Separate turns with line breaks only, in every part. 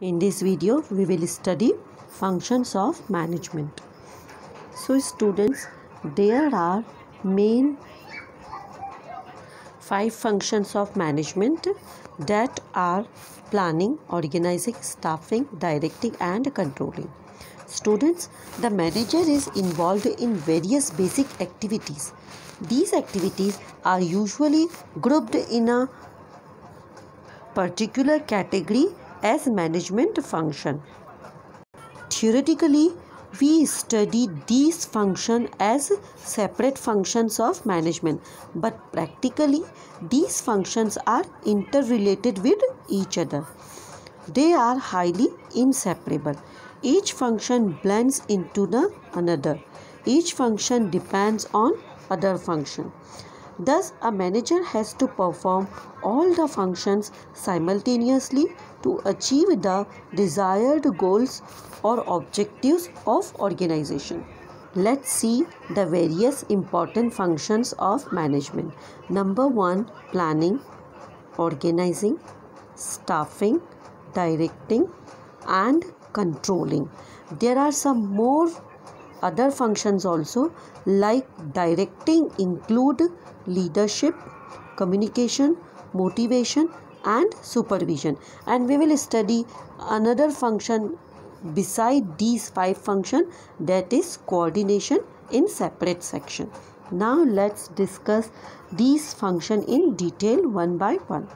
In this video, we will study functions of management. So students, there are main 5 functions of management that are planning, organizing, staffing, directing and controlling. Students, the manager is involved in various basic activities. These activities are usually grouped in a particular category as management function. Theoretically, we study these functions as separate functions of management, but practically these functions are interrelated with each other. They are highly inseparable. Each function blends into the another. Each function depends on other function. Thus, a manager has to perform all the functions simultaneously to achieve the desired goals or objectives of organization. Let's see the various important functions of management. Number 1, planning, organizing, staffing, directing and controlling. There are some more other functions also, like directing include leadership, communication, motivation and supervision, and we will study another function beside these 5 functions, that is coordination, in separate section. Now let's discuss these functions in detail one by one.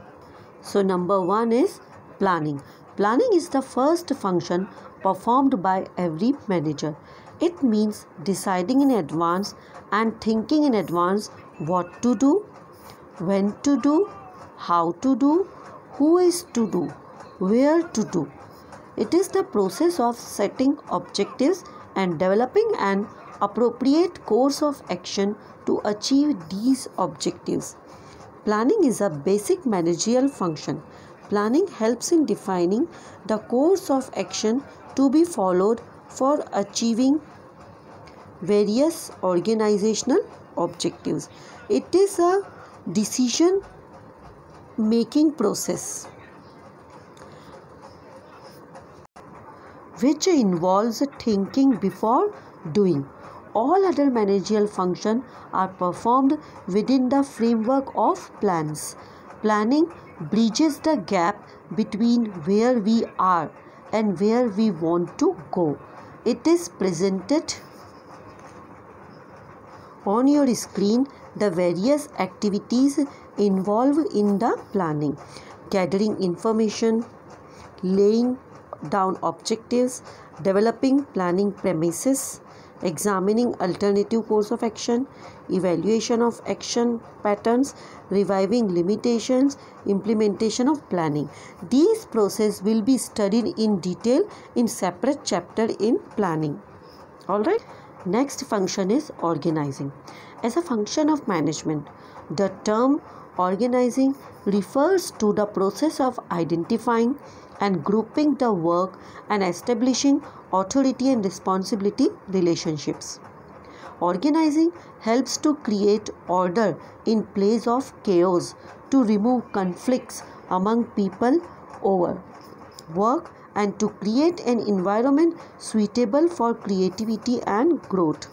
So number 1 is planning. Planning is the first function performed by every manager. It means deciding in advance and thinking in advance what to do, when to do, how to do, who is to do, where to do. It is the process of setting objectives and developing an appropriate course of action to achieve these objectives. Planning is a basic managerial function. Planning helps in defining the course of action to be followed for achieving various organizational objectives. It is a decision making process which involves thinking before doing. All other managerial functions are performed within the framework of plans. Planning bridges the gap between where we are and where we want to go. It is presented on your screen. The various activities involved in the planning: gathering information, laying down objectives, developing planning premises, examining alternative course of action, evaluation of action patterns, reviving limitations, implementation of planning. These processes will be studied in detail in separate chapter in planning. Alright, next function is organizing. As a function of management, the term organizing refers to the process of identifying and grouping the work and establishing authority and responsibility relationships. Organizing helps to create order in place of chaos, to remove conflicts among people over work, and to create an environment suitable for creativity and growth.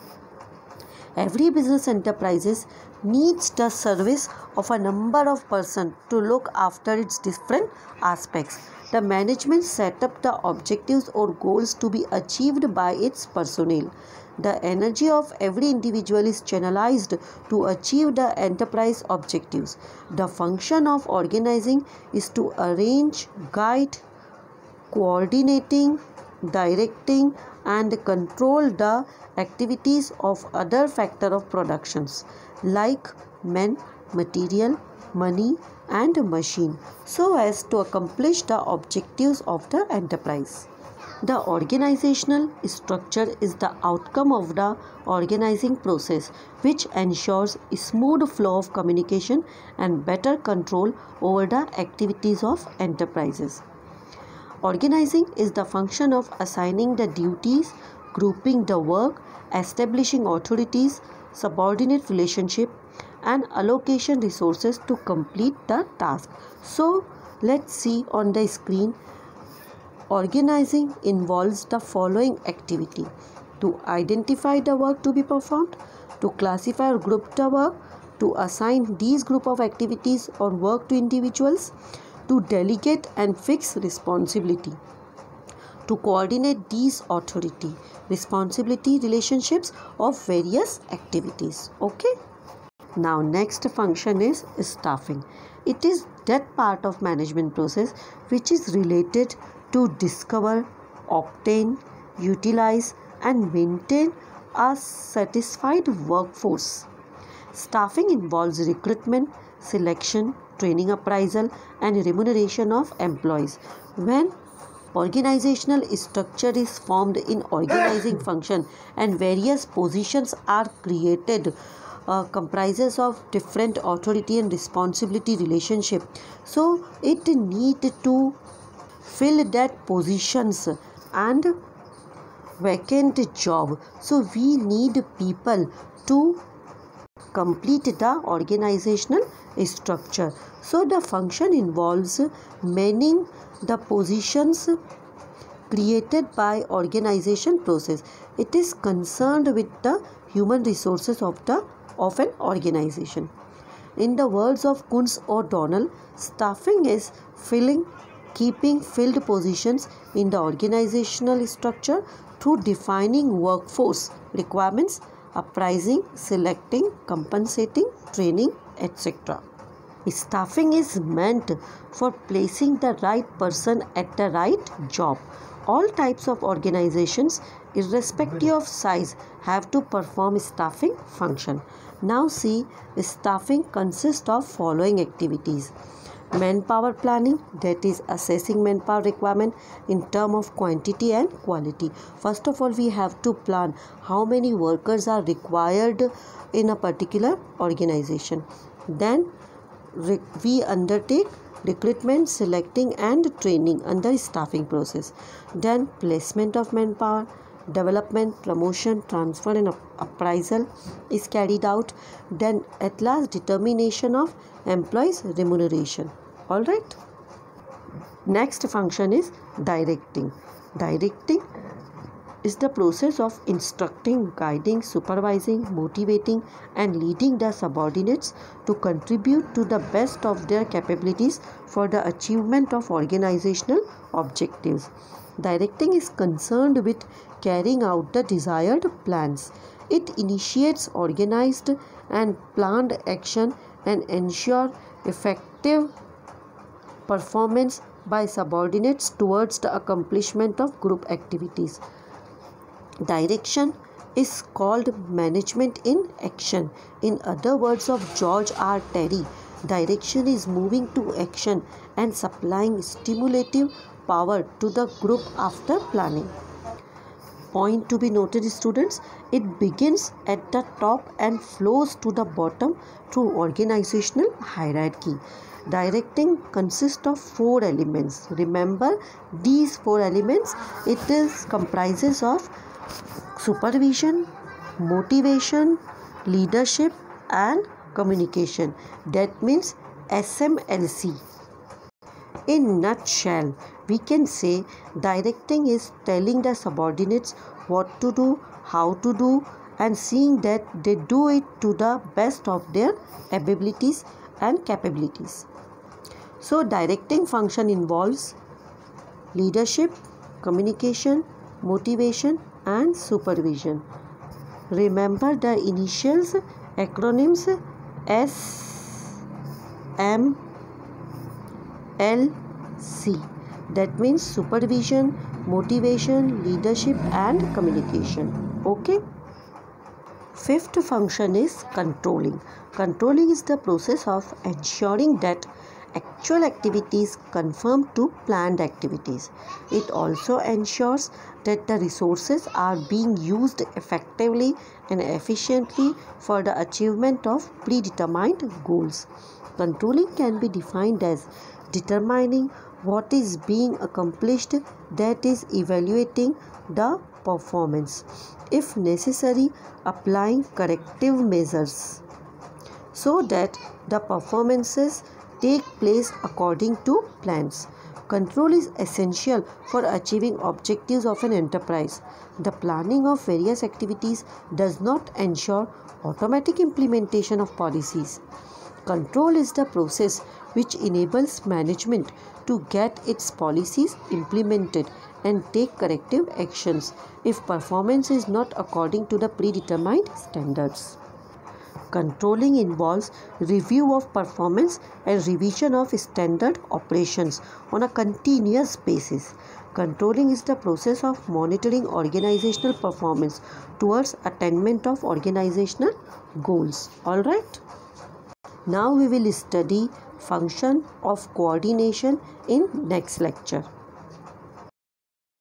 Every business enterprise needs the service of a number of persons to look after its different aspects. The management set up the objectives or goals to be achieved by its personnel. The energy of every individual is channelized to achieve the enterprise objectives. The function of organizing is to arrange, guide, coordinating, directing and control the activities of other factors of productions like men, material, money and machine, so as to accomplish the objectives of the enterprise. The organizational structure is the outcome of the organizing process, which ensures a smooth flow of communication and better control over the activities of enterprises. Organizing is the function of assigning the duties, grouping the work, establishing authorities, subordinate relationship and allocation resources to complete the task. So let's see on the screen Organizing involves the following activity: to identify the work to be performed, to classify or group the work, to assign these group of activities or work to individuals, to delegate and fix responsibility, to coordinate these authority responsibility relationships of various activities. Okay. Now next function is staffing. It is that part of management process which is related to discover, obtain, utilize and maintain a satisfied workforce. Staffing involves recruitment, selection, training, appraisal and remuneration of employees. When organizational structure is formed in organizing function and various positions are created, comprises of different authority and responsibility relationship, so it need to fill that positions and vacant job, so we need people to complete the organizational structure. So the function involves manning the positions created by organization process. It is concerned with the human resources of an organization. In the words of Kunz O'Donnell, staffing is keeping filled positions in the organizational structure through defining workforce requirements, appraising, selecting, compensating, training, etc. Staffing is meant for placing the right person at the right job. All types of organizations, irrespective of size, have to perform staffing function. Now see, staffing consists of following activities: manpower planning, that is assessing manpower requirement in terms of quantity and quality. First of all, we have to plan how many workers are required in a particular organization. Then we undertake recruitment, selecting and training under staffing process. Then placement of manpower, development, promotion, transfer and appraisal is carried out. Then at last determination of employees' remuneration. Alright. Next function is directing. Directing is the process of instructing, guiding, supervising, motivating and leading the subordinates to contribute to the best of their capabilities for the achievement of organizational objectives. Directing is concerned with carrying out the desired plans. It initiates organized and planned action and ensures effective performance by subordinates towards the accomplishment of group activities. Direction is called management in action. In other words of George R. Terry, direction is moving to action and supplying stimulative power to the group after planning. Point to be noted, students: it begins at the top and flows to the bottom through organizational hierarchy. Directing consists of 4 elements. Remember these 4 elements. It comprises of supervision, motivation, leadership and communication. That means SMLC. In nutshell, we can say directing is telling the subordinates what to do, how to do and seeing that they do it to the best of their abilities and capabilities. So directing function involves leadership, communication, motivation and supervision. Remember the initials, acronyms SMLC. That means supervision, motivation, leadership and communication. Okay. Fifth function is controlling. Controlling is the process of ensuring that actual activities conform to planned activities. It also ensures that the resources are being used effectively and efficiently for the achievement of predetermined goals. Controlling can be defined as determining what is being accomplished, that is, evaluating the performance, if necessary, applying corrective measures so that the performances take place according to plans. Control is essential for achieving objectives of an enterprise. The planning of various activities does not ensure automatic implementation of policies. Control is the process which enables management to get its policies implemented and take corrective actions if performance is not according to the predetermined standards. Controlling involves review of performance and revision of standard operations on a continuous basis. Controlling is the process of monitoring organizational performance towards attainment of organizational goals. All right. Now we will study function of coordination in next lecture.